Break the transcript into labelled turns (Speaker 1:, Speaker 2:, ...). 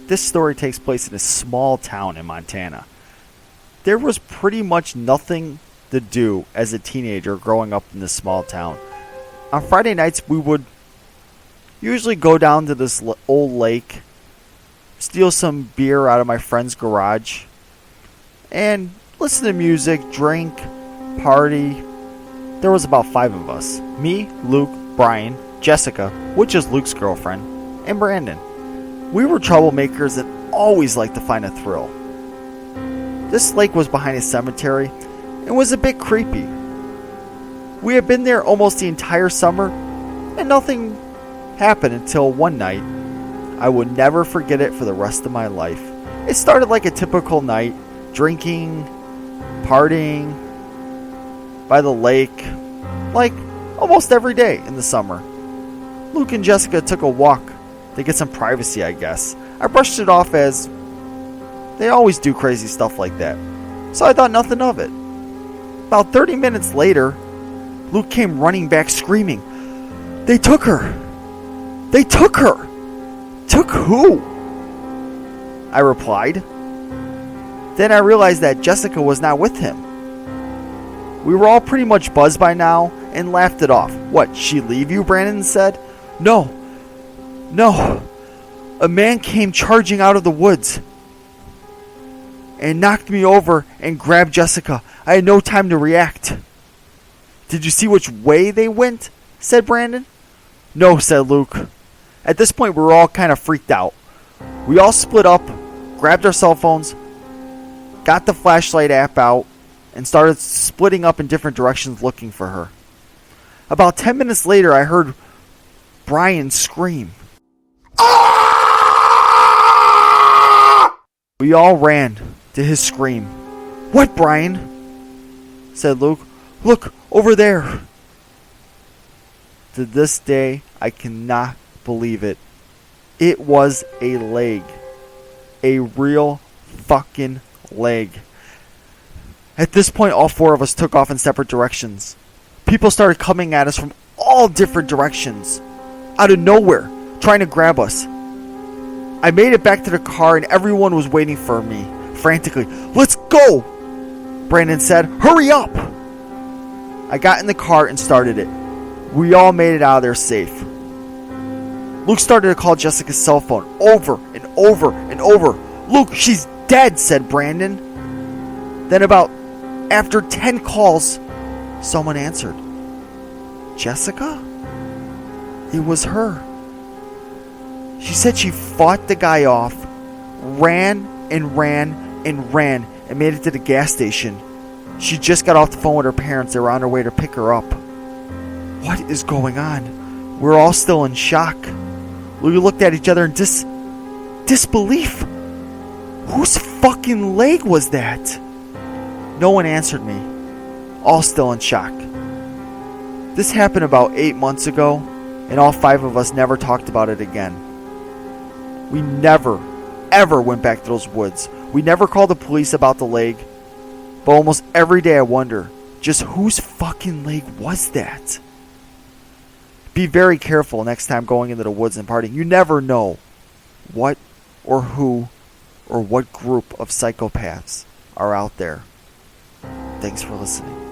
Speaker 1: This story takes place in a small town in Montana. There was pretty much nothing to do as a teenager growing up in this small town. On Friday nights, we would usually go down to this old lake, steal some beer out of my friend's garage, and listen to music, drink, party. There was about 5 of us. Me, Luke, Brian, Jessica, which is Luke's girlfriend, and Brandon. We were troublemakers that always liked to find a thrill. This lake was behind a cemetery and was a bit creepy. We had been there almost the entire summer and nothing happened until one night. I would never forget it for the rest of my life. It started like a typical night, drinking, partying by the lake, like almost every day in the summer. Luke and Jessica took a walk to get some privacy, I guess. I brushed it off as they always do crazy stuff like that, so I thought nothing of it. About 30 minutes later, Luke came running back screaming, "They took her! They took her!" "Took who?" I replied. Then I realized that Jessica was not with him. We were all pretty much buzzed by now and laughed it off. "What, she leave you?" Brandon said. No. A man came charging out of the woods and knocked me over and grabbed Jessica. I had no time to react. "Did you see which way they went?" said Brandon. "No," said Luke. At this point, we were all kind of freaked out. We all split up, grabbed our cell phones, got the flashlight app out, and started splitting up in different directions looking for her. About 10 minutes later, I heard Brian scream. We all ran to his scream. "What, Brian?" said Luke. "Look, over there." To this day, I cannot believe it. It was a leg. A real fucking leg. At this point, all 4 of us took off in separate directions. People started coming at us from all different directions, out of nowhere, trying to grab us. I made it back to the car and everyone was waiting for me, frantically. "Let's go!" Brandon said. "Hurry up!" I got in the car and started it. We all made it out of there safe. Luke started to call Jessica's cell phone over and over and over. "Luke, she's dead," said Brandon. Then after 10 calls, someone answered. Jessica? It was her. She said she fought the guy off, ran and made it to the gas station. She just got off the phone with her parents. They were on their way to pick her up. What is going on? We're all still in shock. We looked at each other in disbelief. Whose fucking leg was that? No one answered me. All still in shock. This happened about 8 months ago, and all 5 of us never talked about it again. We never, ever went back to those woods. We never called the police about the leg. But almost every day I wonder, just whose fucking leg was that? Be very careful next time going into the woods and partying. You never know what or who or what group of psychopaths are out there. Thanks for listening.